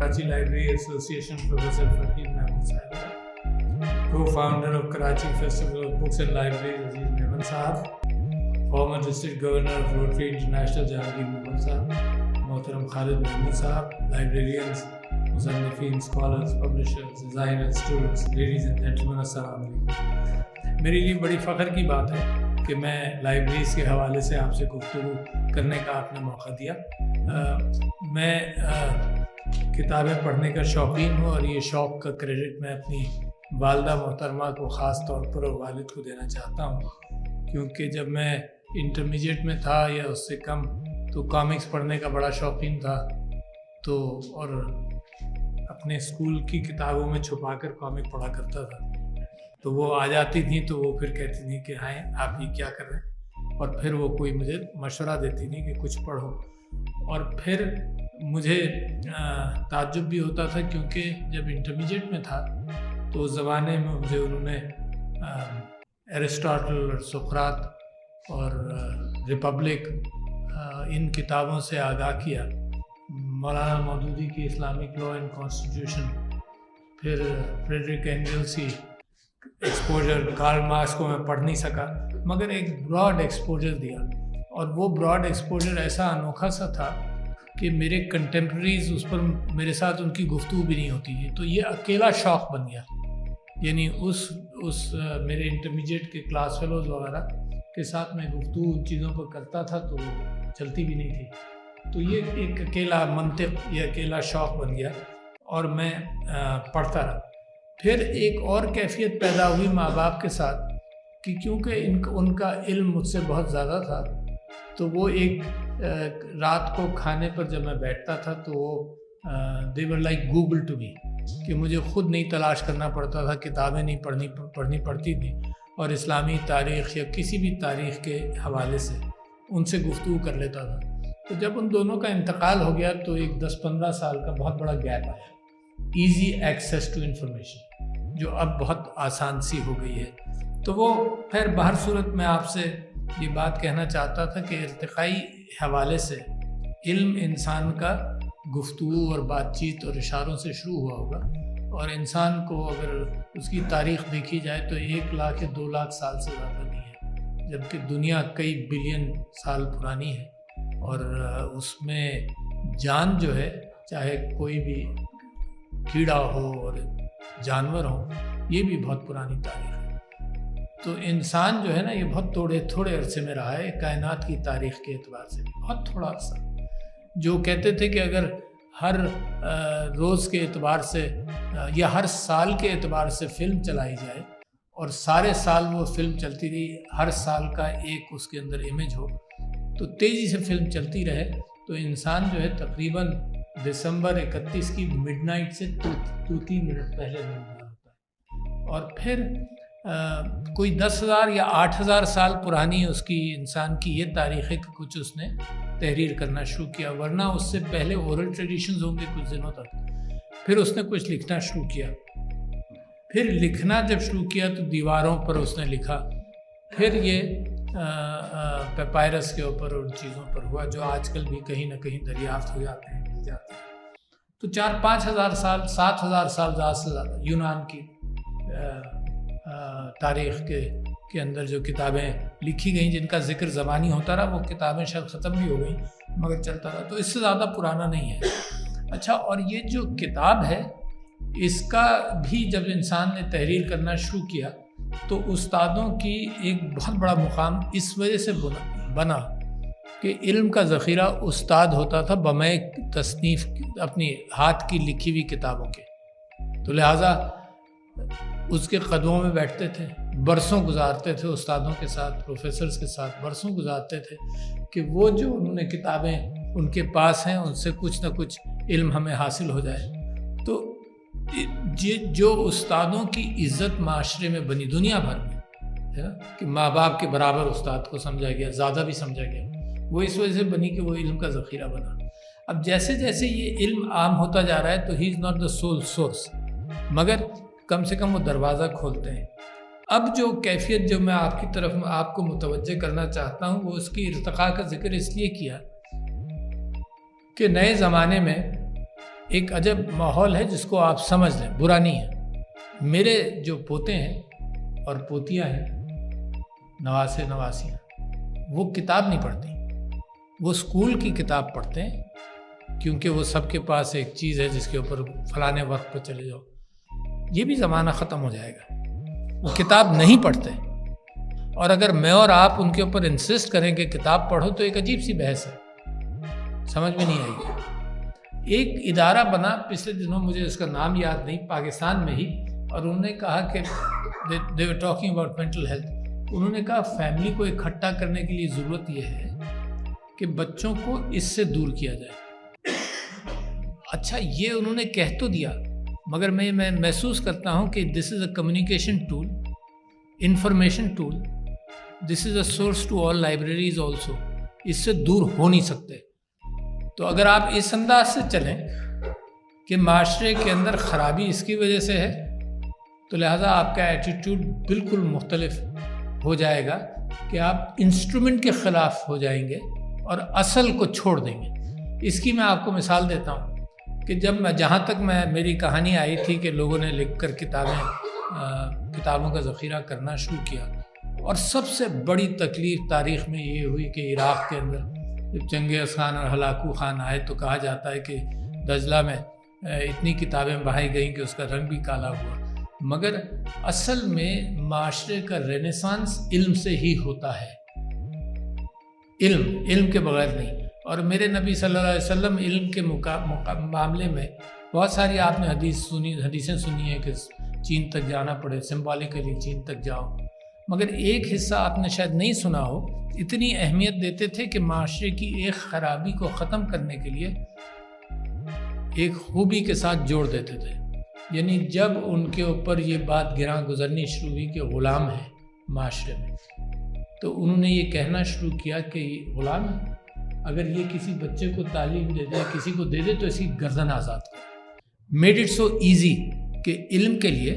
Karachi Library Association Professor Faqir Mahmood Sahib, co-founder of Karachi Festival of Books and Libraries Aziz Mehman Sahib, former District Governor of Rotary International Jahangir Mughal Sahib, Mohtaram Khalid Mahmood Sahib, librarians, musannifin, scholars, publishers, designers, students, ladies and gentlemen, السلام علیکم. میرے لیے بڑی فخر کی بات ہے کہ میں لائبریریز کے حوالے سے آپ سے گفتگو کرنے کا آپ نے موقع دیا. میں کتابیں پڑھنے کا شوقین ہوں اور یہ شوق کا کریڈٹ میں اپنی والدہ محترمہ کو خاص طور پر اور والد کو دینا چاہتا ہوں، کیونکہ جب میں انٹرمیڈیٹ میں تھا یا اس سے کم تو کامکس پڑھنے کا بڑا شوقین تھا، تو اور اپنے اسکول کی کتابوں میں چھپا کر کامک پڑھا کرتا تھا. تو وہ آ جاتی تھیں تو وہ پھر کہتی تھیں کہ ہائیں آپ یہ کیا کر رہے ہیں، اور پھر وہ کوئی مجھے مشورہ دیتی تھیں کہ کچھ پڑھو. اور پھر مجھے تعجب بھی ہوتا تھا، کیونکہ جب انٹرمیڈیٹ میں تھا تو اس زمانے میں مجھے انہوں نے ایرسٹاٹل اور سقراط اور ریپبلک ان کتابوں سے آگاہ کیا. مولانا مودودی کی اسلامک لا اینڈ کانسٹیٹیوشن، پھر فریڈرک اینجلس کی ایکسپوجر. کارل مارکس کو میں پڑھ نہیں سکا، مگر ایک براڈ ایکسپوجر دیا، اور وہ براڈ ایکسپوجر ایسا انوکھا سا تھا کہ میرے کنٹمپریریز اس پر میرے ساتھ ان کی گفتگو بھی نہیں ہوتی تھی. تو یہ اکیلا شوق بن گیا، یعنی اس میرے انٹرمیڈیٹ کے کلاس فیلوز وغیرہ کے ساتھ میں گفتگو ان چیزوں پر کرتا تھا تو وہ چلتی بھی نہیں تھی. تو یہ ایک اکیلا منطق، یہ اکیلا شوق بن گیا اور میں پڑھتا رہا. پھر ایک اور کیفیت پیدا ہوئی ماں باپ کے ساتھ کہ کیونکہ ان کا علم مجھ سے بہت زیادہ تھا، تو وہ ایک رات کو کھانے پر جب میں بیٹھتا تھا تو وہ they were like Google to me، کہ مجھے خود نہیں تلاش کرنا پڑتا تھا، کتابیں نہیں پڑھنی پڑتی تھی، اور اسلامی تاریخ یا کسی بھی تاریخ کے حوالے سے ان سے گفتگو کر لیتا تھا. تو جب ان دونوں کا انتقال ہو گیا تو ایک 10-15 سال کا بہت بڑا گیپ آیا. ایزی ایکسیس ٹو انفارمیشن جو اب بہت آسان سی ہو گئی ہے. تو وہ پھر بہر صورت میں آپ سے یہ بات کہنا چاہتا تھا کہ ارتقائی حوالے سے علم انسان کا گفتگو اور بات چیت اور اشاروں سے شروع ہوا ہوگا، اور انسان کو اگر اس کی تاریخ دیکھی جائے تو 1 لاکھ یا 2 لاکھ سال سے زیادہ نہیں ہے، جبکہ دنیا کئی بلین سال پرانی ہے. اور اس میں جان جو ہے، چاہے کوئی بھی کیڑا ہو اور جانور ہو، یہ بھی بہت پرانی تاریخ ہے. تو انسان جو ہے نا، یہ بہت تھوڑے عرصے میں رہا ہے کائنات کی تاریخ کے اعتبار سے، بہت تھوڑا عرصہ. جو کہتے تھے کہ اگر ہر روز کے اعتبار سے یا ہر سال کے اعتبار سے فلم چلائی جائے اور سارے سال وہ فلم چلتی رہی، ہر سال کا ایک اس کے اندر امیج ہو، تو تیزی سے فلم چلتی رہے، تو انسان جو ہے تقریباً دسمبر 31 کی مڈ نائٹ سے 2-3 منٹ پہلے ہوتا ہے. اور پھر کوئی 10,000 یا 8,000 سال پرانی اس کی انسان کی یہ تاریخ ہے کہ کچھ اس نے تحریر کرنا شروع کیا، ورنہ اس سے پہلے اورل ٹریڈیشنز ہوں گے کچھ دنوں تک. پھر اس نے کچھ لکھنا شروع کیا، پھر لکھنا جب شروع کیا تو دیواروں پر اس نے لکھا. پھر یہ پیپائرس کے اوپر اور چیزوں پر ہوا جو آج کل بھی کہیں نہ کہیں دریافت ہو جاتے ہیں، مل جاتے ہیں. تو 4-5 ہزار سال، 7,000 سال زیادہ سے زیادہ یونان کی تاریخ کے اندر جو کتابیں لکھی گئیں، جن کا ذکر زبانی ہوتا رہا، وہ کتابیں شاید ختم بھی ہو گئیں مگر چلتا رہا، تو اس سے زیادہ پرانا نہیں ہے. اچھا، اور یہ جو کتاب ہے اس کا بھی جب انسان نے تحریر کرنا شروع کیا تو استادوں کی ایک بہت بڑا مقام اس وجہ سے بنا کہ علم کا ذخیرہ استاد ہوتا تھا بمائے تصنیف اپنی ہاتھ کی لکھی ہوئی کتابوں کے. تو لہٰذا اس کے قدموں میں بیٹھتے تھے، برسوں گزارتے تھے استادوں کے ساتھ، پروفیسرز کے ساتھ برسوں گزارتے تھے کہ وہ جو انہوں نے کتابیں ان کے پاس ہیں ان سے کچھ نہ کچھ علم ہمیں حاصل ہو جائے. تو جو استادوں کی عزت معاشرے میں بنی دنیا بھر میں ہے کہ ماں باپ کے برابر استاد کو سمجھا گیا، زیادہ بھی سمجھا گیا، وہ اس وجہ سے بنی کہ وہ علم کا ذخیرہ بنا. اب جیسے جیسے یہ علم عام ہوتا جا رہا ہے تو ہی is not the sole source, مگر کم سے کم وہ دروازہ کھولتے ہیں. اب جو کیفیت جو میں آپ کی طرف آپ کو متوجہ کرنا چاہتا ہوں وہ اس کی ارتقاء کا ذکر اس لیے کیا کہ نئے زمانے میں ایک عجب ماحول ہے جس کو آپ سمجھ لیں، برا نہیں ہے۔ میرے جو پوتے ہیں اور پوتیاں ہیں، نواسے نواسیاں، وہ کتاب نہیں پڑھتی، وہ اسکول کی کتاب پڑھتے ہیں، کیونکہ وہ سب کے پاس ایک چیز ہے جس کے اوپر فلانے وقت پہ چلے جاؤ۔ یہ بھی زمانہ ختم ہو جائے گا، وہ کتاب نہیں پڑھتے۔ اور اگر میں اور آپ ان کے اوپر انسسٹ کریں کہ کتاب پڑھو تو ایک عجیب سی بحث ہے، سمجھ میں نہیں آئے گی۔ ایک ادارہ بنا پچھلے دنوں، مجھے اس کا نام یاد نہیں، پاکستان میں ہی، اور انہوں نے کہا کہ they were talking about mental health۔ انہوں نے کہا فیملی کو اکٹھا کرنے کے لیے ضرورت یہ ہے کہ بچوں کو اس سے دور کیا جائے۔ اچھا، یہ انہوں نے کہہ تو دیا، مگر میں محسوس کرتا ہوں کہ this is a communication tool, information tool, this is a source to all libraries also. اس سے دور ہو نہیں سکتے۔ تو اگر آپ اس انداز سے چلیں کہ معاشرے کے اندر خرابی اس کی وجہ سے ہے، تو لہٰذا آپ کا ایٹیٹیوڈ بالکل مختلف ہو جائے گا کہ آپ انسٹرومنٹ کے خلاف ہو جائیں گے اور اصل کو چھوڑ دیں گے۔ اس کی میں آپ کو مثال دیتا ہوں کہ جب جہاں تک میری کہانی آئی تھی کہ لوگوں نے لکھ کر کتابوں کا ذخیرہ کرنا شروع کیا، اور سب سے بڑی تکلیف تاریخ میں یہ ہوئی کہ عراق کے اندر جب چنگیز خان اور ہلاکو خان آئے تو کہا جاتا ہے کہ دجلہ میں اتنی کتابیں بہائی گئیں کہ اس کا رنگ بھی کالا ہوا، مگر اصل میں معاشرے کا رینیسانس علم سے ہی ہوتا ہے، علم کے بغیر نہیں۔ اور میرے نبی صلی اللہ علیہ وسلم علم کے معاملے میں بہت ساری آپ نے حدیثیں سنی ہیں کہ چین تک جانا پڑے، سمبولکلی چین تک جاؤ، مگر ایک حصہ آپ نے شاید نہیں سنا ہو، اتنی اہمیت دیتے تھے کہ معاشرے کی ایک خرابی کو ختم کرنے کے لیے ایک خوبی کے ساتھ جوڑ دیتے تھے۔ یعنی جب ان کے اوپر یہ بات گراں گزرنی شروع ہوئی کہ غلام ہے معاشرے میں، تو انہوں نے یہ کہنا شروع کیا کہ یہ غلام ہے، اگر یہ کسی بچے کو تعلیم دے دے، کسی کو دے دے تو اس کی گردن آزاد کرو۔ میڈ اٹ سو ایزی کہ علم کے لیے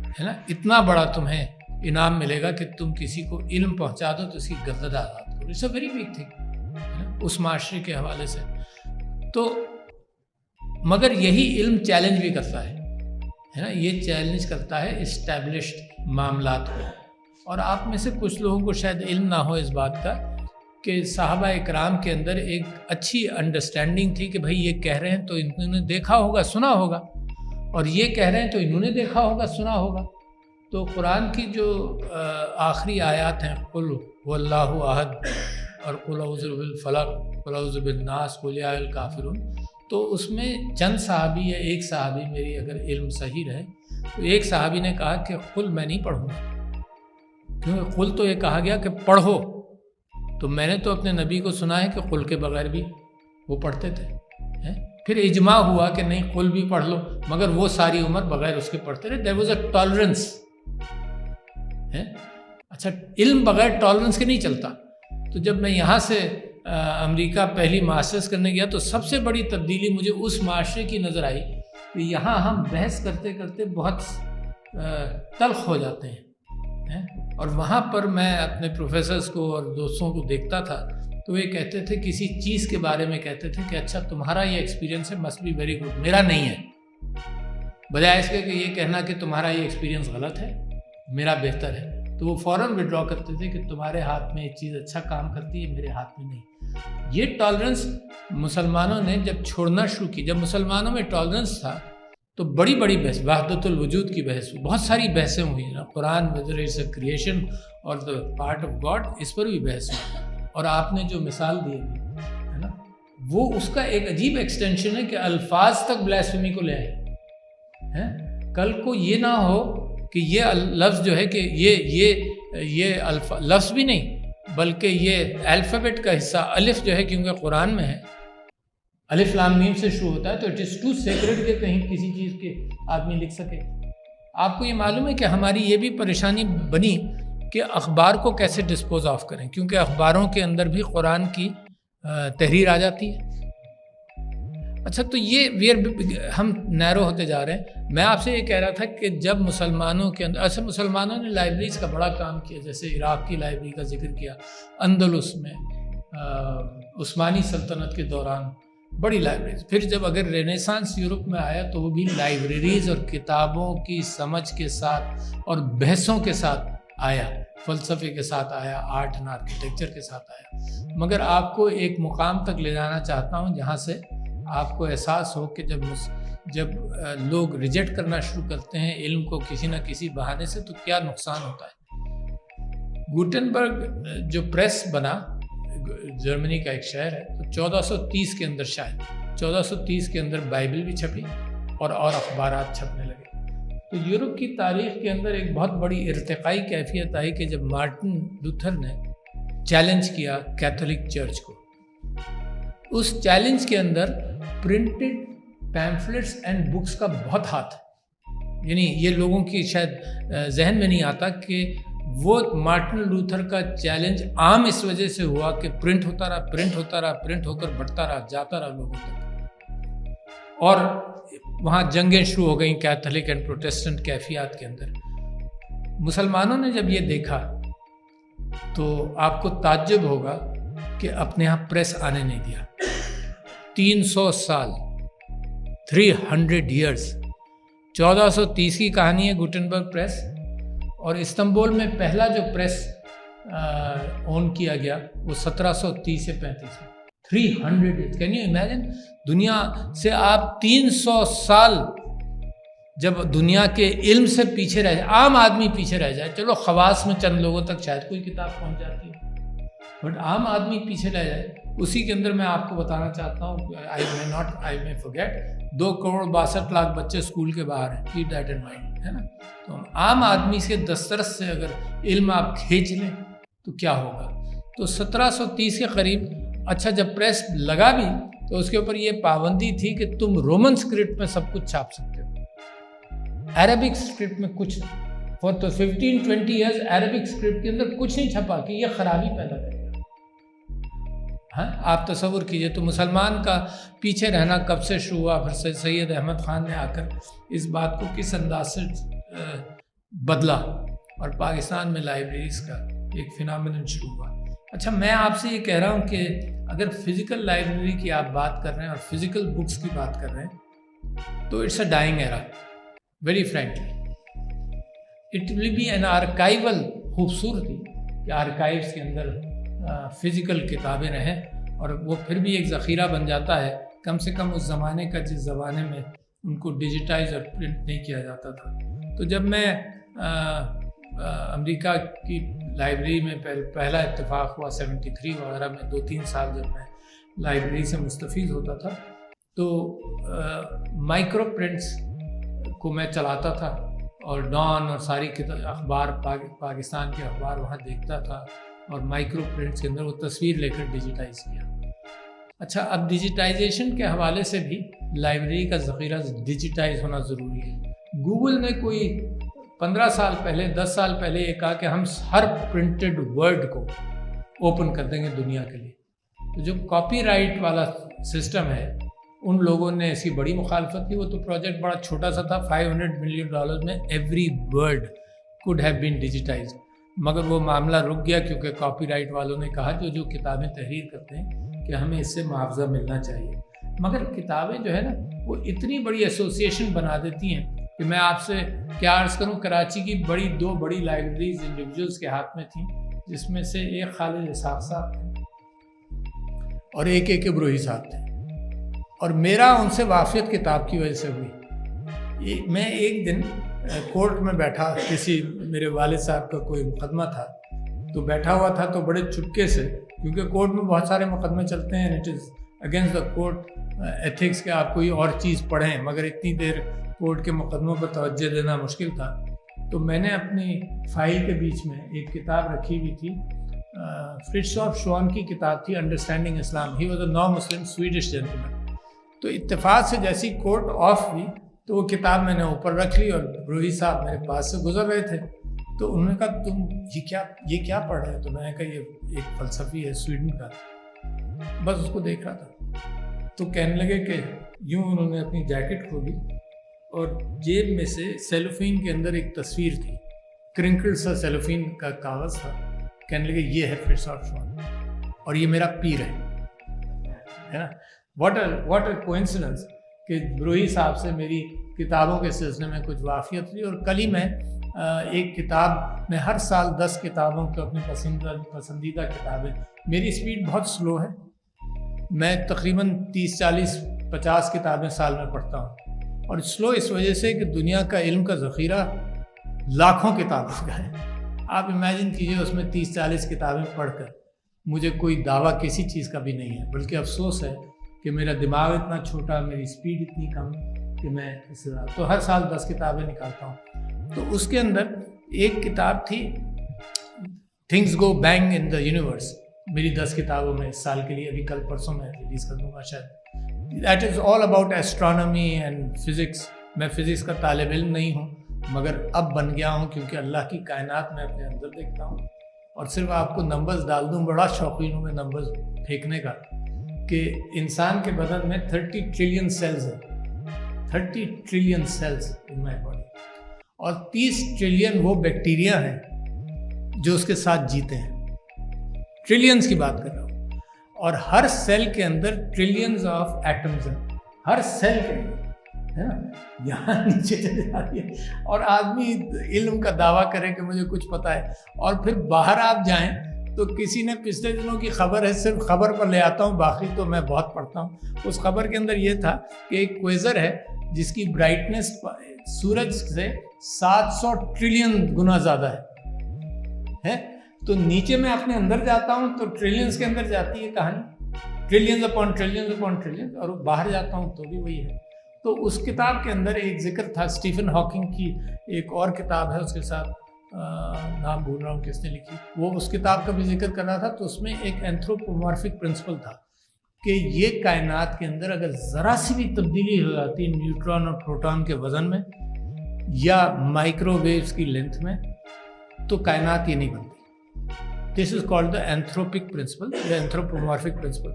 ہے نا اتنا بڑا تمہیں انعام ملے گا کہ تم کسی کو علم پہنچا دو تو اس کی گردن آزاد کرو۔ It's a very big thing اس معاشرے کے حوالے سے۔ تو مگر یہی علم چیلنج بھی کرتا ہے نا، یہ چیلنج کرتا ہے اسٹیبلشڈ معاملات کو۔ اور آپ میں سے کچھ لوگوں کو شاید علم نہ ہو اس بات کا کہ صحابہ اکرام کے اندر ایک اچھی انڈرسٹینڈنگ تھی کہ بھائی یہ کہہ رہے ہیں تو انہوں نے دیکھا ہوگا سنا ہوگا، اور یہ کہہ رہے ہیں تو انہوں نے دیکھا ہوگا سنا ہوگا۔ تو قرآن کی جو آخری آیات ہیں، قل هو اللہ احد اور قل اعوذ بالفلق، قل اعوذ بالناس، قل یا الکافرون، تو اس میں چند صحابی یا ایک صحابی، میری اگر علم صحیح رہے تو ایک صحابی نے کہا کہ قل میں نہیں پڑھوں گا، کیونکہ قل تو یہ کہا گیا کہ پڑھو، تو میں نے تو اپنے نبی کو سنا ہے کہ قل کے بغیر بھی وہ پڑھتے تھے۔ پھر اجماع ہوا کہ نہیں قل بھی پڑھ لو، مگر وہ ساری عمر بغیر اس کے پڑھتے رہے۔ there was a tolerance۔ اچھا، علم بغیر ٹالرنس کے نہیں چلتا۔ تو جب میں یہاں سے امریکہ پہلی ماسٹرز کرنے گیا تو سب سے بڑی تبدیلی مجھے اس معاشرے کی نظر آئی کہ یہاں ہم بحث کرتے کرتے بہت تلخ ہو جاتے ہیں، اور وہاں پر میں اپنے پروفیسرز کو اور دوستوں کو دیکھتا تھا تو وہ کہتے تھے کسی چیز کے بارے میں کہتے تھے کہ اچھا تمہارا یہ ایکسپیرینس ہے، مسٹ بی ویری گڈ، میرا نہیں ہے، بجائے اس کے کہ یہ کہنا کہ تمہارا یہ ایکسپیرینس غلط ہے، میرا بہتر ہے، تو وہ فوراً وڈرا کرتے تھے کہ تمہارے ہاتھ میں یہ چیز اچھا کام کرتی ہے، میرے ہاتھ میں نہیں۔ یہ ٹالرنس مسلمانوں نے جب چھوڑنا شروع کی، جب مسلمانوں میں ٹالرنس تھا تو بڑی بڑی بحث، وحدت الوجود کی بحث ہوئی، بہت ساری بحثیں ہوئی نا، قرآن whether it's a creation or the part of God، اس پر بھی بحث ہوئی۔ اور آپ نے جو مثال دی ہے نا، وہ اس کا ایک عجیب ایکسٹینشن ہے کہ الفاظ تک بلیسفیمی کو لے آئے۔ کل کو یہ نہ ہو کہ یہ لفظ جو ہے کہ یہ لفظ بھی نہیں بلکہ یہ الفابیٹ کا حصہ الف جو ہے، کیونکہ قرآن میں ہے الف لام میم سے شروع ہوتا ہے، تو اٹ از ٹو سیکرڈ کہ کہیں کسی چیز کے آدمی لکھ سکے۔ آپ کو یہ معلوم ہے کہ ہماری یہ بھی پریشانی بنی کہ اخبار کو کیسے ڈسپوز آف کریں، کیونکہ اخباروں کے اندر بھی قرآن کی تحریر آ جاتی ہے۔ اچھا، تو یہ ہم نیرو ہوتے جا رہے ہیں۔ میں آپ سے یہ کہہ رہا تھا کہ جب مسلمانوں کے اندر، ایسے مسلمانوں نے لائبریریز کا بڑا کام کیا، جیسے عراق کی لائبریری کا ذکر کیا، اندلس میں عثمانی سلطنت کے دوران بڑی لائبریریز. پھر جب اگر رینیسانس یورپ میں آیا تو وہ بھی لائبریریز اور کتابوں کی سمجھ کے ساتھ اور بحثوں کے ساتھ آیا, فلسفے کے ساتھ آیا, آرٹ اینڈ آرکیٹیکچر کے ساتھ آیا. مگر آپ کو ایک مقام تک لے جانا چاہتا ہوں جہاں سے آپ کو احساس ہو کہ جب لوگ ریجیکٹ کرنا شروع کرتے ہیں علم کو کسی نہ کسی بہانے سے تو کیا نقصان ہوتا ہے. گوٹنبرگ جو پریس بنا, جرمنی کا ایک شہر ہے, تو 1430 کے اندر, شاید 1430 کے اندر بائبل بھی چھپی اور اخبارات چھپنے لگے. تو یورپ کی تاریخ کے اندر ایک بہت بڑی ارتقائی کیفیت آئی کہ جب مارٹن لوتھر نے چیلنج کیا کیتھولک چرچ کو. اس چیلنج کے اندر پرنٹڈ پیمفلٹس اینڈ بکس کا بہت ہاتھ ہے. یعنی یہ لوگوں کی شاید ذہن میں نہیں آتا کہ وہ مارٹن لوتھر کا چیلنج عام اس وجہ سے ہوا کہ پرنٹ ہوتا رہا, پرنٹ ہو کر بڑھتا رہا, جاتا رہا لوگوں تک, اور وہاں جنگیں شروع ہو گئیں کیتھولک اینڈ پروٹیسٹنٹ کیفیات کے اندر. مسلمانوں نے جب یہ دیکھا تو آپ کو تعجب ہوگا کہ اپنے یہاں پریس آنے نہیں دیا. 300 سال 300 ایئرس 1430 کی کہانی ہے گوٹنبرگ پریس. اور استنبول میں پہلا جو پریس اون کیا گیا وہ 1730 سے 35 میں. 300 ایئرس, کین یو امیجن. دنیا سے آپ 300 سال جب دنیا کے علم سے پیچھے رہ جائے, عام آدمی پیچھے رہ جائے, چلو خواص میں چند لوگوں تک شاید کوئی کتاب پہنچ جاتی ہے, بٹ عام آدمی پیچھے رہ جائے. اسی کے اندر میں آپ کو بتانا چاہتا ہوں, I may forget, 2.62 کروڑ بچے اسکول کے باہر ہیں. keep that in mind, ہے نا. تو عام آدمی سے دسترس سے اگر علم آپ کھینچ لیں تو کیا ہوگا. تو 1730 کے قریب, اچھا جب پریس لگا بھی تو اس کے اوپر یہ پابندی تھی کہ تم رومن اسکرپٹ میں سب کچھ چھاپ سکتے ہو, عربک اسکرپٹ میں کچھ. فور تو 15-20 ایئرز عربک اسکرپٹ کے اندر کچھ نہیں چھپا کہ یہ خرابی پیدا کرے گا. ہاں, آپ تصور کیجئے. تو مسلمان کا پیچھے رہنا کب سے شروع ہوا, پھر سید احمد خان نے آ کر اس بات کو کس انداز سے بدلا, اور پاکستان میں لائبریریز کا ایک فینامینن شروع ہوا. اچھا, میں آپ سے یہ کہہ رہا ہوں کہ اگر فزیکل لائبریری کی آپ بات کر رہے ہیں اور فزیکل بکس کی بات کر رہے ہیں تو it's a dying era, very frankly. It will be an archival خوبصورتی کہ آرکائیوز کے اندر فزیکل کتابیں رہیں, اور وہ پھر بھی ایک ذخیرہ بن جاتا ہے, کم سے کم اس زمانے کا جس زمانے میں ان کو ڈیجیٹائز اور پرنٹ نہیں کیا جاتا تھا. تو جب میں امریکہ کی لائبریری میں پہلا اتفاق ہوا 73 وغیرہ میں, 2-3 سال جب میں لائبریری سے مستفید ہوتا تھا, تو مائکرو پرنٹس کو میں چلاتا تھا اور ڈان اور ساری اخبار پاکستان کے اخبار وہاں دیکھتا تھا, اور مائکرو پرنٹس کے اندر وہ تصویر لے کر ڈیجیٹائز کیا. اچھا, اب ڈیجیٹائزیشن کے حوالے سے بھی لائبریری کا ذخیرہ ڈیجیٹائز ہونا ضروری ہے. گوگل نے کوئی 15 سال پہلے 10 سال پہلے یہ کہا کہ ہم ہر پرنٹڈ ورڈ کو اوپن کر دیں گے دنیا کے لیے. تو جو کاپی رائٹ والا سسٹم ہے, ان لوگوں نے ایسی بڑی مخالفت کی. وہ تو پروجیکٹ بڑا چھوٹا سا تھا, $500 ملین میں every word could have been digitise. مگر وہ معاملہ رک گیا کیونکہ کاپی رائٹ والوں نے کہا جو کتابیں تحریر کرتے ہیں کہ ہمیں اس سے معاوضہ ملنا چاہیے. مگر کتابیں جو ہے نا وہ اتنی بڑی ایسوسیشن بنا دیتی ہیں کہ میں آپ سے کیا عرض کروں, کراچی کی دو بڑی لائبریریز انڈیویجولز کے ہاتھ میں تھیں, جس میں سے ایک خالد اسحاق صاحب تھے اور ایک ابروہی صاحب تھے, اور میرا ان سے واقفیت کتاب کی وجہ سے ہوئی. میں ایک دن کورٹ میں بیٹھا, کسی میرے والد صاحب کا کوئی مقدمہ تھا, تو بیٹھا ہوا تھا, تو بڑے چپکے سے, کیونکہ کورٹ میں بہت سارے مقدمے چلتے ہیں, it is against the court ethics کہ آپ کوئی اور چیز پڑھیں, مگر اتنی دیر کورٹ کے مقدموں پر توجہ دینا مشکل تھا. تو میں نے اپنی فائل کے بیچ میں ایک کتاب رکھی ہوئی تھی, فرٹزوف شوان کی کتاب تھی, understanding Islam. He was a new Muslim Swedish gentleman. تو اتفاق سے جیسی کورٹ آف ہوئی تو وہ کتاب میں نے اوپر رکھ لی, اور روحی صاحب میرے پاس سے گزر رہے تھے. تو انہوں نے کہا تم یہ کیا پڑھ رہے ہیں؟ تو میں نے کہا یہ ایک فلسفی ہے سویڈن کا, بس اس کو دیکھ رہا تھا. تو کہنے لگے کہ یوں انہوں نے اپنی جیکٹ کھولی اور جیب میں سے سیلوفین کے اندر ایک تصویر تھی, کرنکل سا سیلوفین کا کاغذ تھا. کہنے لگے یہ ہے فرٹزوف شوان اور یہ میرا پیر ہے نا. واٹ اے کوئنسیڈنس کہ بروہی صاحب سے میری کتابوں کے سلسلے میں کچھ واقفیت ہوئی. اور کل ہی میں ایک کتاب، میں ہر سال 10 کتابوں کو اپنی پسندیدہ کتابیں، میری سپیڈ بہت سلو ہے، میں تقریباً 30 40 50 کتابیں سال میں پڑھتا ہوں. اور سلو اس وجہ سے کہ دنیا کا علم کا ذخیرہ لاکھوں کتابوں کا ہے. آپ امیجن کیجئے اس میں 30 40 کتابیں پڑھ کر مجھے کوئی دعویٰ کسی چیز کا بھی نہیں ہے، بلکہ افسوس ہے کہ میرا دماغ اتنا چھوٹا، میری سپیڈ اتنی کم کہ میں اس طرح تو ہر سال 10 کتابیں نکالتا ہوں. تو اس کے اندر ایک کتاب تھی things go being in the universe, میری 10 کتابوں میں اس سال کے لیے، ابھی کل پرسوں میں ریلیز کر دوں گا شاید. That is all about astronomy and physics. میں فزکس کا طالب علم نہیں ہوں، مگر اب بن گیا ہوں کیونکہ اللہ کی کائنات میں اپنے اندر دیکھتا ہوں. اور صرف آپ کو نمبرز ڈال دوں، بڑا شوقین ہوں میں نمبرز پھینکنے کا، کہ انسان کے بدن میں 30 ٹریلین سیلز ہیں، 30 trillion cells in my body, اور 30 ٹریلین وہ بیکٹیریا ہیں جو اس کے ساتھ جیتے ہیں. ٹریلینز کی بات کر رہا ہوں. اور ہر سیل کے اندر ٹریلینز آف ایٹمز ہیں، ہر سیل کے اندر، ہے نا، یہاں نیچے چلے جا رہی ہے. اور آدمی علم کا دعویٰ کرے کہ مجھے کچھ پتہ ہے، اور پھر باہر آپ جائیں تو کسی نے پچھلے دنوں کی خبر ہے، صرف خبر پر لے آتا ہوں، باقی تو میں بہت پڑھتا ہوں. اس خبر کے اندر یہ تھا کہ ایک کوئزر ہے جس کی برائٹنس سورج سے 700 ٹریلین گنا زیادہ ہے. تو نیچے میں اپنے اندر جاتا ہوں تو ٹریلینز کے اندر جاتی ہے کہانی، trillions upon trillions upon trillions, اور باہر جاتا ہوں تو بھی وہی ہے. تو اس کتاب کے اندر ایک ذکر تھا اسٹیفن ہاکنگ کی، ایک اور کتاب ہے اس کے ساتھ، نام بھول رہا ہوں کس نے لکھی، وہ اس کتاب کا بھی ذکر کر رہا تھا. تو اس میں ایک اینتھروپومارفک پرنسپل تھا کہ یہ کائنات کے اندر اگر ذرا سی بھی تبدیلی ہو جاتی نیوٹران اور پروٹون کے وزن میں یا مائکرو ویوز کی لینتھ میں تو کائنات یہ نہیں بنتی. دس از کالڈ دا اینتھروپک پرنسپل یا اینتھروپومارفک پرنسپل.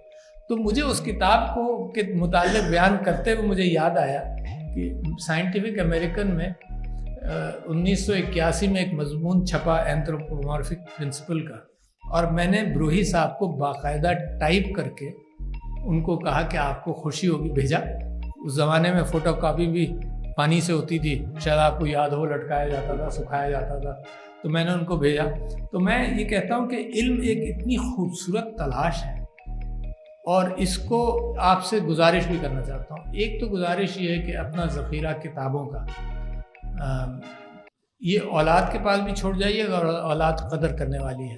تو مجھے اس کتاب کو کے متعلق بیان کرتے ہوئے مجھے یاد آیا کہ سائنٹیفک امریکن میں 1981 میں ایک مضمون چھپا اینتھروپومارفک پرنسپل کا، اور میں نے بروہی صاحب کو باقاعدہ ٹائپ کر کے ان کو کہا کہ آپ کو خوشی ہوگی، بھیجا. اس زمانے میں فوٹو کاپی بھی پانی سے ہوتی تھی، شاید آپ کو یاد ہو، لٹکایا جاتا تھا، سکھایا جاتا تھا. تو میں نے ان کو بھیجا. تو میں یہ کہتا ہوں کہ علم ایک اتنی خوبصورت تلاش ہے، اور اس کو آپ سے گزارش بھی کرنا چاہتا ہوں. ایک تو گزارش یہ ہے کہ اپنا ذخیرہ کتابوں کا یہ اولاد کے پاس بھی چھوڑ جائیے گا، اور اولاد قدر کرنے والی ہے.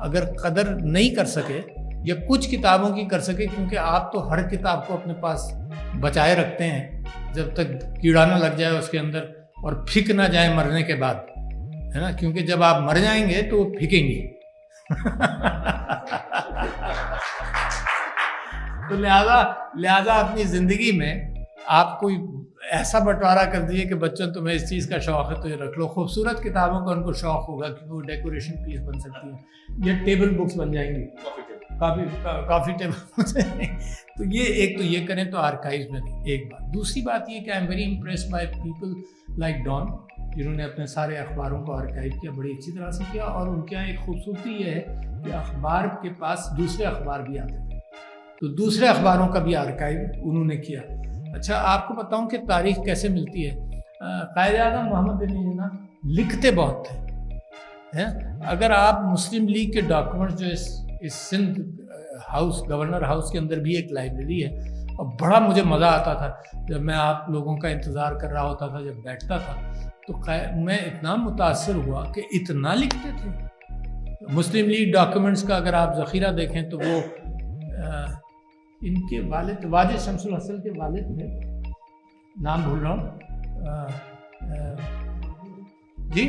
اگر قدر نہیں کر سکے یا کچھ کتابوں کی کر سکے، کیونکہ آپ تو ہر کتاب کو اپنے پاس بچائے رکھتے ہیں جب تک کیڑا نہ لگ جائے اس کے اندر اور پھک نہ جائے مرنے کے بعد، ہے نا، کیونکہ جب آپ مر جائیں گے تو وہ پھکیں گی. تو لہذا اپنی زندگی میں آپ کوئی ایسا بٹوارا کر دیے کہ بچوں تمہیں اس چیز کا شوق ہے تو یہ رکھ لو. خوبصورت کتابوں کا ان کو شوق ہوگا کیونکہ وہ ڈیکوریشن پیس بن سکتی ہیں، یہ ٹیبل بکس بن جائیں گی، کافی ٹیبل. تو یہ ایک تو یہ کریں تو آرکائیوز میں نہیں. ایک بات. دوسری بات یہ کہ I am very impressed by people like Dawn, جنہوں نے اپنے سارے اخباروں کو آرکائیو کیا بڑی اچھی طرح سے کیا. اور ان کے یہاں ایک خوبصورتی یہ ہے کہ اخبار کے پاس دوسرے اخبار بھی آتے تھے، تو دوسرے اخباروں کا بھی آرکائیو انہوں نے کیا. اچھا، آپ کو بتاؤں کہ تاریخ کیسے ملتی ہے. قائد اعظم محمد علی جناح لکھتے بہت تھے. اگر آپ مسلم لیگ کے ڈاکومنٹس جو اس سندھ ہاؤس، گورنر ہاؤس کے اندر بھی ایک لائبریری ہے، اور بڑا مجھے مزہ آتا تھا جب میں آپ لوگوں کا انتظار کر رہا ہوتا تھا، جب بیٹھتا تھا تو میں اتنا متاثر ہوا کہ اتنا لکھتے تھے. مسلم لیگ ڈاکومنٹس کا اگر آپ ذخیرہ دیکھیں تو وہ ان کے والد واجد شمس الحسن کے والد تھے، نام بھول رہا ہوں، جی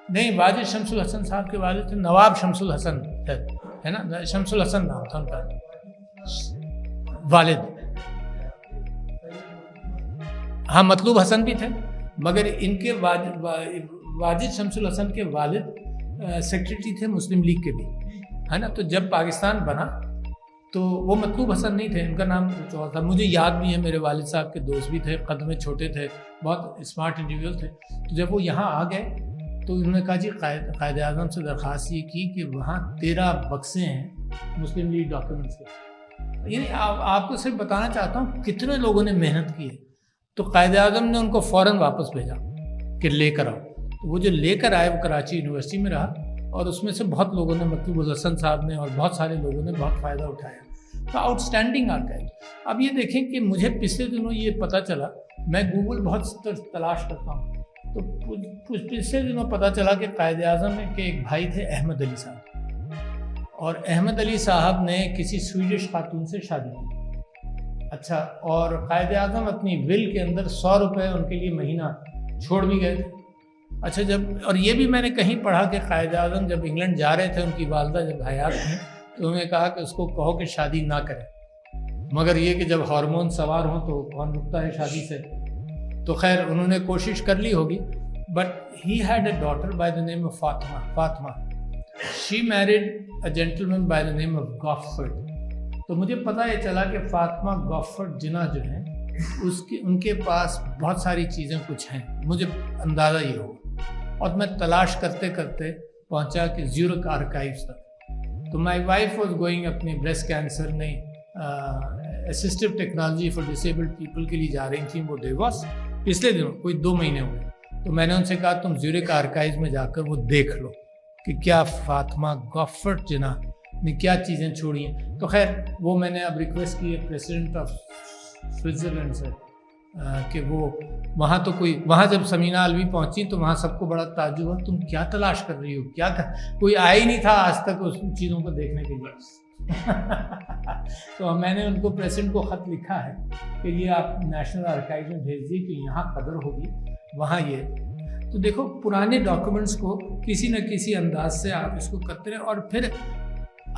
نہیں، واجد شمس الحسن صاحب کے والد تھے نواب شمس الحسن، ہے نا، شمس الحسن نام تھا ان کا والد. ہاں، مطلوب حسن بھی تھے، مگر ان کے واجد شمس الحسن کے والد سیکریٹری تھے مسلم لیگ کے بھی، ہے نا. تو جب پاکستان بنا تو وہ مطلوب حسن نہیں تھے، ان کا نام کچھ اور تھا. مجھے یاد بھی ہے، میرے والد صاحب کے دوست بھی تھے، قد میں چھوٹے تھے، بہت اسمارٹ انڈیویجول تھے. تو جب وہ یہاں آ گئے تو انہوں نے کہا جی قائد اعظم سے درخواست یہ کی کہ وہاں 13 بکسے ہیں مسلم لیگ ڈاکیومنٹس کے، یعنی آپ کو صرف بتانا چاہتا ہوں کتنے لوگوں نے محنت کی ہے. تو قائد اعظم نے ان کو فوراً واپس بھیجا کہ لے کر آؤ. تو وہ جو لے کر آئے وہ کراچی یونیورسٹی میں رہا اور اس میں سے بہت لوگوں نے, مطلوب الحسن صاحب نے اور بہت سارے لوگوں نے بہت فائدہ اٹھایا. تو آؤٹ اسٹینڈنگ آرکائیو. اب یہ دیکھیں کہ مجھے پچھلے دنوں یہ پتہ چلا, میں گوگل بہت تلاش کرتا ہوں, تو پچھلے دنوں پتہ چلا کہ قائد اعظم کے ایک بھائی تھے احمد علی صاحب, اور احمد علی صاحب نے کسی سویڈش خاتون سے شادی کی. اچھا, اور قائد اعظم اپنی ول کے اندر 100 روپے ان کے لیے مہینہ چھوڑ بھی گئے تھے. اچھا, اور یہ بھی میں نے کہیں پڑھا کہ قائد اعظم جب انگلینڈ جا رہے تھے, ان کی والدہ جب حیات تھیں, تو انہوں نے کہا کہ اس کو کہو کہ شادی نہ کرے, مگر یہ کہ جب ہارمون سوار ہوں تو کون رکتا ہے شادی سے. تو خیر انہوں نے کوشش کر لی ہوگی, but he had a daughter by the name of Fatima. She married a gentleman by the name of Gafford. تو مجھے پتہ یہ چلا کہ فاطمہ گافورڈ جناح جو ہیں ان کے پاس بہت ساری چیزیں کچھ ہیں, مجھے اندازہ یہ ہو. اور میں تلاش کرتے کرتے پہنچا کہ زیورک آرکائیوز تک. تو مائی وائف واز گوئنگ اپنی بریسٹ کینسر نے اسسٹیو ٹیکنالوجی فار ڈسیبلڈ پیپل کے لیے جا رہی تھیں. وہ ڈیوس پچھلے دنوں کوئی 2 مہینے ہوئے. تو میں نے ان سے کہا تم زیورک آرکائیوز میں جا کر وہ دیکھ لو کہ کیا فاطمہ گافورڈ جناح نے کیا چیزیں چھوڑی ہیں. تو خیر وہ میں نے اب ریکویسٹ کی ہے پریزیڈنٹ آف سوئٹزرلینڈ سے کہ وہ وہاں جب سمینہ علوی پہنچی تو وہاں سب کو بڑا تعجب ہوا, تم کیا تلاش کر رہی ہو, کوئی آیا ہی نہیں تھا آج تک اس چیزوں کو دیکھنے کے لیے. تو میں نے ان کو پریزیڈنٹ کو خط لکھا ہے کہ یہ آپ نیشنل آرکائیو میں بھیج دیے کہ یہاں قدر ہوگی وہاں یہ. تو دیکھو پرانے ڈاکومنٹس کو کسی نہ کسی انداز سے آپ اس کو کرتے رہیں, اور پھر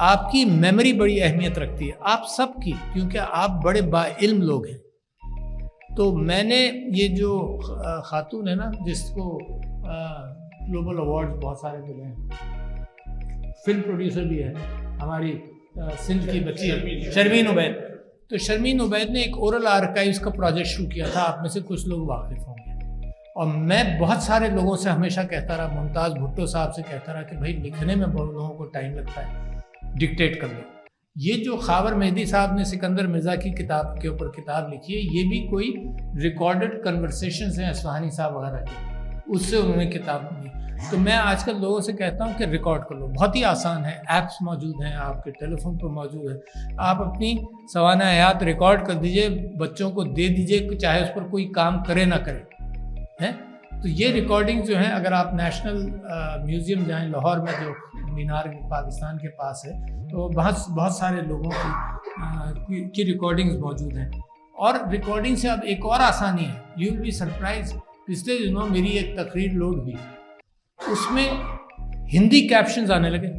آپ کی میموری بڑی اہمیت رکھتی ہے آپ سب کی, کیونکہ آپ بڑے با علم لوگ ہیں. تو میں نے یہ جو خاتون ہے نا جس کو گلوبل ایوارڈز بہت سارے ملے ہیں, فلم پروڈیوسر بھی ہے ہماری سندھ کی بچی شرمین عبید. تو شرمین عبید نے ایک اورل آرکائیوز کا پروجیکٹ شروع کیا تھا, آپ میں سے کچھ لوگ واقف ہوں گے. اور میں بہت سارے لوگوں سے ہمیشہ کہتا رہا, ممتاز بھٹو صاحب سے کہتا رہا کہ بھائی لکھنے میں بہت لوگوں کو ٹائم لگتا ہے, ڈکٹیٹ کر لو. یہ جو خاور مہدی صاحب نے سکندر مرزا کی کتاب کے اوپر کتاب لکھی ہے, یہ بھی کوئی ریکارڈڈ کنورسیشنز ہیں اصفہانی صاحب وغیرہ کے, اس سے انہوں نے کتاب دی. تو میں آج کل لوگوں سے کہتا ہوں کہ ریکارڈ کر لو, بہت ہی آسان ہے, ایپس موجود ہیں, آپ کے ٹیلی فون پر موجود ہے. آپ اپنی سوانح حیات ریکارڈ کر دیجئے, بچوں کو دے دیجئے, چاہے اس پر کوئی کام کرے نہ کرے ہیں. تو یہ ریکارڈنگ جو ہیں, اگر آپ نیشنل میوزیم جائیں لاہور میں جو مینار پاکستان کے پاس ہے, تو بہت سارے لوگوں کی ریکارڈنگز موجود ہیں. اور ریکارڈنگ سے اب ایک اور آسانی ہے, یو ول بی سرپرائز. پچھلے دنوں میری ایک تقریر لوڈ ہوئی, اس میں ہندی کیپشنز آنے لگے.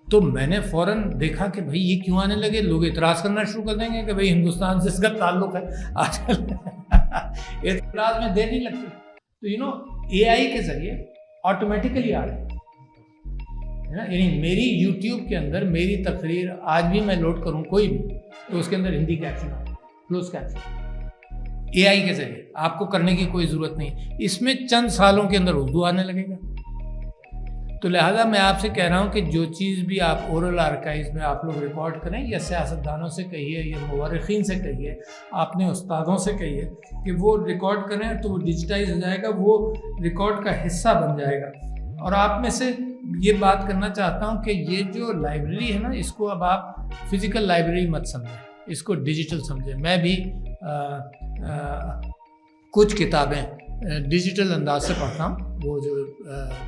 تو میں نے فوراً دیکھا کہ بھائی یہ کیوں آنے لگے, لوگ اعتراض کرنا شروع کر دیں گے کہ بھائی ہندوستان سے اس کا تعلق ہے. آج کل اعتراض میں دیر نہیں لگتی. تو اے آئی کے ذریعے آٹومیٹیکلی آ رہے ہیں, یعنی میری یوٹیوب کے اندر میری تقریر آج بھی میں لوڈ کروں کوئی بھی, تو اس کے اندر ہندی کیپشن آ رہا ہے, کلوز کیپشن, اے آئی کے ذریعے. آپ کو کرنے کی کوئی ضرورت نہیں, اس میں چند سالوں کے اندر اردو آنے لگے گا. تو لہٰذا میں آپ سے کہہ رہا ہوں کہ جو چیز بھی آپ اورل آرکائیوز میں آپ لوگ ریکارڈ کریں, یا سیاستدانوں سے کہیے یا مورخین سے کہیے, اپنے استادوں سے کہیے کہ وہ ریکارڈ کریں, تو وہ ڈیجیٹائز ہو جائے گا, وہ ریکارڈ کا حصہ بن جائے گا. اور آپ میں سے یہ بات کرنا چاہتا ہوں کہ یہ جو لائبریری ہے نا, اس کو اب آپ فزیکل لائبریری مت سمجھیں, اس کو ڈیجیٹل سمجھیں. میں بھی کچھ کتابیں ڈیجیٹل انداز سے پڑھتا ہوں, وہ جو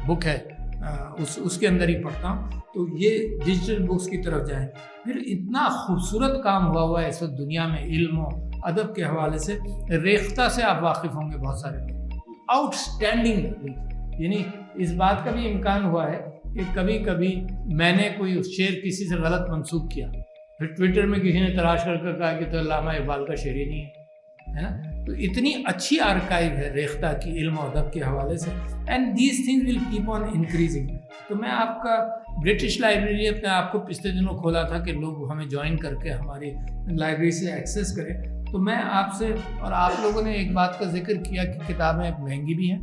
بک ہے اس کے اندر ہی پڑھتا ہوں. تو یہ ڈیجیٹل بکس کی طرف جائیں. پھر اتنا خوبصورت کام ہوا ہے اس وقت دنیا میں علم و ادب کے حوالے سے, ریختہ سے آپ واقف ہوں گے بہت سارے لوگ, آؤٹ اسٹینڈنگ. یعنی اس بات کا بھی امکان ہوا ہے کہ کبھی کبھی میں نے کوئی شعر کسی سے غلط منسوب کیا, پھر ٹویٹر میں کسی نے تلاش کر کہا کہ تو علامہ اقبال کا شعر ہی نہیں ہے نا. تو اتنی اچھی آرکائیو ہے ریختہ کی علم و ادب کے حوالے سے, and these things will keep on increasing. تو میں آپ کا برٹش لائبریری اپنے آپ کو پچھلے دنوں کھولا تھا کہ لوگ ہمیں جوائن کر کے ہماری لائبریری سے ایکسیس کریں. تو میں آپ سے اور آپ لوگوں نے ایک بات کا ذکر کیا کہ کتابیں مہنگی بھی ہیں,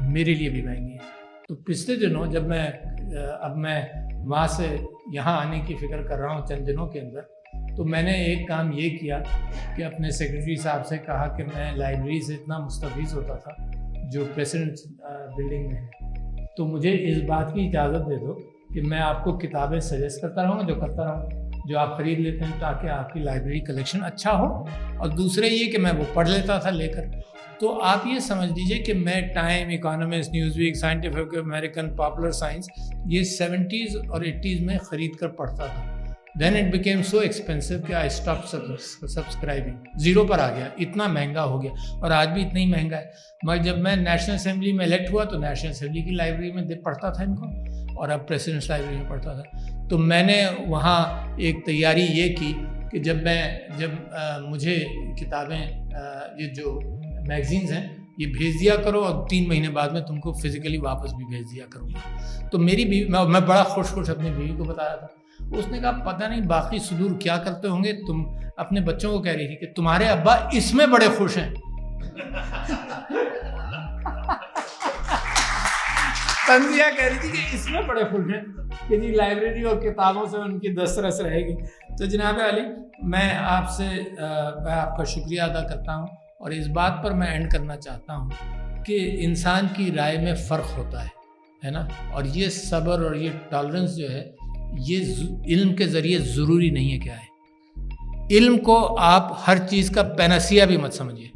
میرے لیے بھی مہنگی ہیں. تو پچھلے دنوں جب میں وہاں سے یہاں آنے کی فکر کر رہا ہوں چند دنوں کے اندر, تو میں نے ایک کام یہ کیا کہ اپنے سیکرٹری صاحب سے کہا کہ میں لائبریری سے اتنا مستفیض ہوتا تھا جو پریسیڈنٹ بلڈنگ میں ہے، تو مجھے اس بات کی اجازت دے دو کہ میں آپ کو کتابیں سجیسٹ کرتا رہوں گا، جو کرتا رہوں، جو آپ خرید لیتے ہیں، تاکہ آپ کی لائبریری کلیکشن اچھا ہو، اور دوسرے یہ کہ میں وہ پڑھ لیتا تھا لے کر۔ تو آپ یہ سمجھ لیجئے کہ میں Time, Economist, Newsweek, Scientific American, Popular Science, یہ 70s اور 80s میں خرید کر پڑھتا تھا۔ Then it became so expensive کہ آئی اسٹاپ سبسکرائبنگ، زیرو پر آ گیا، اتنا مہنگا ہو گیا، اور آج بھی اتنا ہی مہنگا ہے۔ مگر جب میں نیشنل اسمبلی میں الیکٹ ہوا تو نیشنل اسمبلی کی لائبریری میں پڑھتا تھا ان کو، اور اب پریسیڈنٹس لائبریری میں پڑھتا تھا۔ تو میں نے وہاں ایک تیاری یہ کی کہ جب مجھے کتابیں، یہ جو میگزینز ہیں، یہ بھیج دیا کرو، اور 3 مہینے بعد میں تم کو فزیکلی واپس بھی بھیج دیا کروں گا۔ تو میری بیوی، میں بڑا خوش اپنی بیوی کو بتا رہا تھا، اس نے کہا پتہ نہیں باقی صدور کیا کرتے ہوں گے، تم اپنے بچوں کو کہہ رہی تھی کہ تمہارے ابا اس میں بڑے خوش ہیں۔ تنزیہ کہہ رہی تھی کہ اس میں بڑے خوش ہیں کہ جی لائبریری اور کتابوں سے ان کی دسترس رہے گی۔ تو جناب علی، میں آپ کا شکریہ ادا کرتا ہوں، اور اس بات پر میں اینڈ کرنا چاہتا ہوں کہ انسان کی رائے میں فرق ہوتا ہے نا، اور یہ صبر اور یہ ٹالرنس جو ہے، یہ علم کے ذریعے ضروری نہیں ہے کیا ہے۔ علم کو آپ ہر چیز کا پیناسیا بھی مت سمجھیے،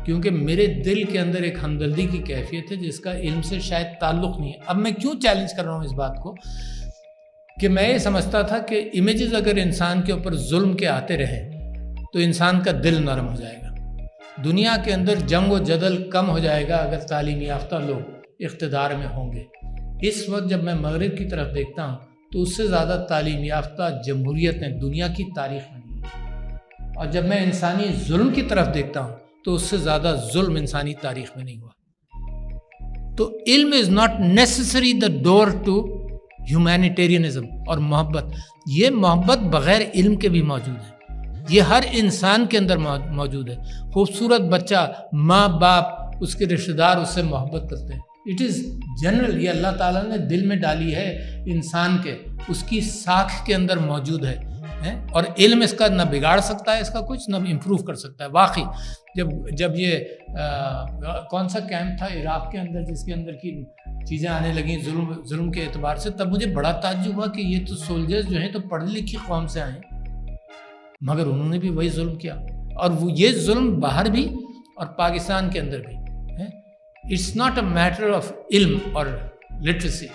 کیونکہ میرے دل کے اندر ایک ہمدردی کی کیفیت ہے جس کا علم سے شاید تعلق نہیں ہے۔ اب میں کیوں چیلنج کر رہا ہوں اس بات کو، کہ میں یہ سمجھتا تھا کہ امیجز اگر انسان کے اوپر ظلم کے آتے رہے تو انسان کا دل نرم ہو جائے گا۔ دنیا کے اندر جنگ و جدل کم ہو جائے گا اگر تعلیم یافتہ لوگ اقتدار میں ہوں گے۔ اس وقت جب میں مغرب کی طرف دیکھتا ہوں تو اس سے زیادہ تعلیم یافتہ جمہوریتیں دنیا کی تاریخ میں نہیں ہیں، اور جب میں انسانی ظلم کی طرف دیکھتا ہوں تو اس سے زیادہ ظلم انسانی تاریخ میں نہیں ہوا۔ تو علم is not necessary the door to humanitarianism اور محبت۔ یہ محبت بغیر علم کے بھی موجود ہے، یہ ہر انسان کے اندر موجود ہے۔ خوبصورت بچہ، ماں باپ، اس کے رشتہ دار اس سے محبت کرتے ہیں، اٹ از جنرل، یہ اللہ تعالیٰ نے دل میں ڈالی ہے انسان کے، اس کی ساکھ کے اندر موجود ہے، اور علم اس کا نہ بگاڑ سکتا ہے اس کا کچھ، نہ امپروو کر سکتا ہے۔ واقعی جب یہ کون سا کیمپ تھا عراق کے اندر جس کے اندر کی چیزیں آنے لگیں ظلم کے اعتبار سے، تب مجھے بڑا تعجب ہوا کہ یہ تو سولجرز جو ہیں تو پڑھی لکھی قوم سے آئے ہیں، مگر انہوں نے بھی وہی ظلم کیا، اور وہ یہ ظلم باہر بھی اور پاکستان کے اندر بھی ہے۔ It's not a matter of علم اور لٹریسی،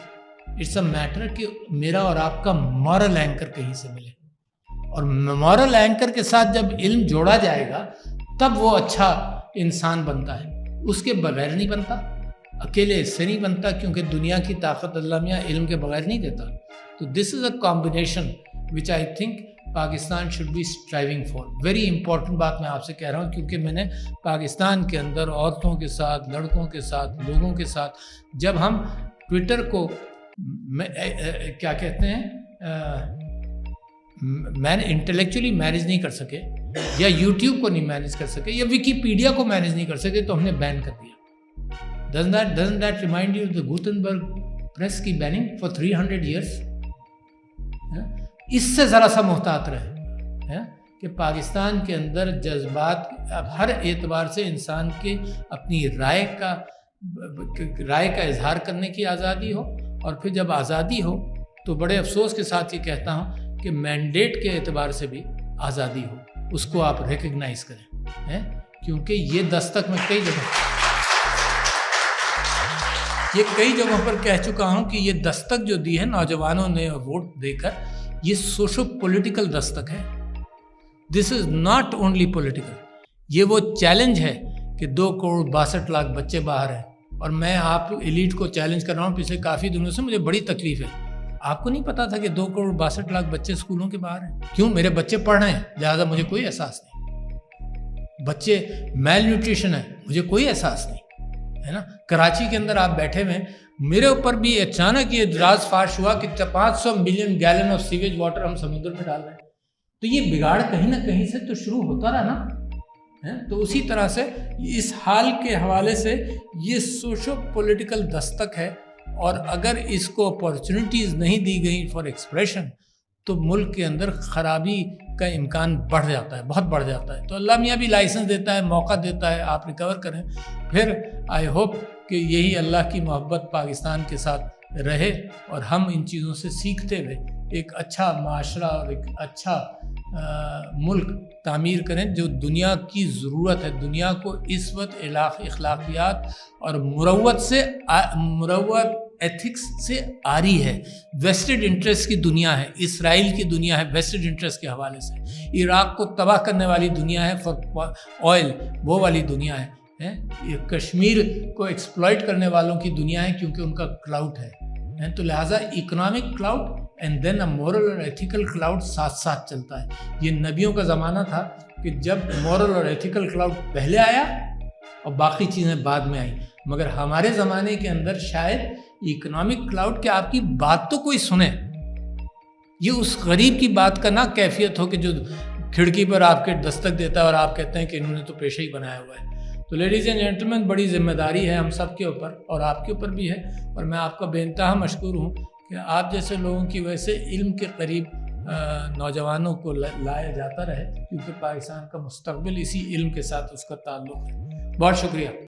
اٹس اے میٹر کہ میرا اور آپ کا مورل اینکر کہیں سے ملے، اور مورل اینکر کے ساتھ جب علم جوڑا جائے گا تب وہ اچھا انسان بنتا ہے، اس کے بغیر نہیں بنتا، اکیلے اس سے نہیں بنتا، کیونکہ دنیا کی طاقت اللہ میاں علم کے بغیر نہیں دیتا۔ تو this is a combination which I think Pakistan should be striving for. Very important بات میں آپ سے کہہ رہا ہوں، کیونکہ میں نے پاکستان کے اندر عورتوں کے ساتھ، لڑکوں کے ساتھ، لوگوں کے ساتھ، جب ہم ٹویٹر کو کیا کہتے ہیں انٹلیکچولی مینیج نہیں کر سکے، یا یوٹیوب کو نہیں مینیج کر سکے، یا ویکیپیڈیا کو مینیج نہیں کر سکے، تو ہم نے بین کر دیا۔ Doesn't that remind you of the Gutenberg press کی بیننگ for 300 years؟ اس سے ذرا سا محتاط رہے کہ پاکستان کے اندر جذبات اب ہر اعتبار سے انسان کے اپنی رائے کا اظہار کرنے کی آزادی ہو، اور پھر جب آزادی ہو تو بڑے افسوس کے ساتھ یہ کہتا ہوں کہ مینڈیٹ کے اعتبار سے بھی آزادی ہو، اس کو آپ ریکگنائز کریں، کیونکہ یہ دستک میں کئی جگہوں پر کہہ چکا ہوں کہ یہ دستک جو دی ہے نوجوانوں نے ووٹ دے کر، یہ سوشو پولیٹیکل دستک ہے۔ دس از ناٹ اونلی پولیٹیکل، یہ وہ چیلنج ہے کہ 2,62,00,000 بچے باہر ہیں، اور میں آپ ایلیٹ کو چیلنج کر رہا ہوں پچھلے کافی دنوں سے، مجھے بڑی تکلیف ہے۔ آپ کو نہیں پتا تھا کہ 2,62,00,000 بچے اسکولوں کے باہر ہیں؟ کیوں؟ میرے بچے پڑھ رہے ہیں لہٰذا مجھے کوئی احساس نہیں۔ بچے میل نیوٹریشن ہے، مجھے کوئی احساس نہیں، ہے نا۔ کراچی کے اندر آپ بیٹھے ہوئے، میرے اوپر بھی اچانک یہ راز فاش ہوا کہ 500 million gallon of sewage water ہم سمندر میں ڈال رہے ہیں، تو یہ بگاڑ کہیں نہ کہیں سے تو شروع ہوتا رہا نا۔ تو اسی طرح سے اس حال کے حوالے سے یہ سوشو پولیٹیکل دستک ہے، اور اگر اس کو اپارچونیٹیز نہیں دی گئی فار ایکسپریشن تو ملک کے اندر خرابی کا امکان بڑھ جاتا ہے، بہت بڑھ جاتا ہے۔ تو اللہ میاں بھی لائسنس دیتا ہے، موقع دیتا ہے، آپ ریکور کریں۔ پھر آئی ہوپ کہ یہی اللہ کی محبت پاکستان کے ساتھ رہے اور ہم ان چیزوں سے سیکھتے ہوئے ایک اچھا معاشرہ اور ایک اچھا ملک تعمیر کریں جو دنیا کی ضرورت ہے۔ دنیا کو اس وقت اخلاقیات اور مروت ایتھکس سے آری ہے۔ ویسٹڈ انٹرسٹ کی دنیا ہے، اسرائیل کی دنیا ہے ویسٹڈ انٹرسٹ کے حوالے سے، عراق کو تباہ کرنے والی دنیا ہے فار آئل، وہ والی دنیا ہے۔ یہ کشمیر کو ایکسپلائٹ کرنے والوں کی دنیا ہے کیونکہ ان کا کلاؤڈ ہے۔ تو لہٰذا economic cloud and then a moral اور ایتھیکل کلاؤڈ ساتھ ساتھ چلتا ہے۔ یہ نبیوں کا زمانہ تھا کہ جب مورل اور ایتھیکل کلاؤڈ پہلے آیا اور باقی چیزیں بعد میں آئیں، مگر ہمارے زمانے کے اندر شاید اکنامک کلاؤڈ کہ آپ کی بات تو کوئی سنے، یہ اس غریب کی بات کا نہ کیفیت ہو کہ جو کھڑکی پر آپ کے دستک دیتا ہے اور آپ کہتے ہیں کہ انہوں نے تو پیشہ ہی بنایا ہوا ہے۔ تو لیڈیز اینڈ جینٹلمین، بڑی ذمہ داری ہے ہم سب کے اوپر اور آپ کے اوپر بھی ہے، اور میں آپ کا بے انتہا مشکور ہوں کہ آپ جیسے لوگوں کی وجہ سے علم کے قریب نوجوانوں کو لایا جاتا رہے، کیونکہ پاکستان کا مستقبل اسی علم کے ساتھ اس کا تعلق ہے۔ بہت شکریہ۔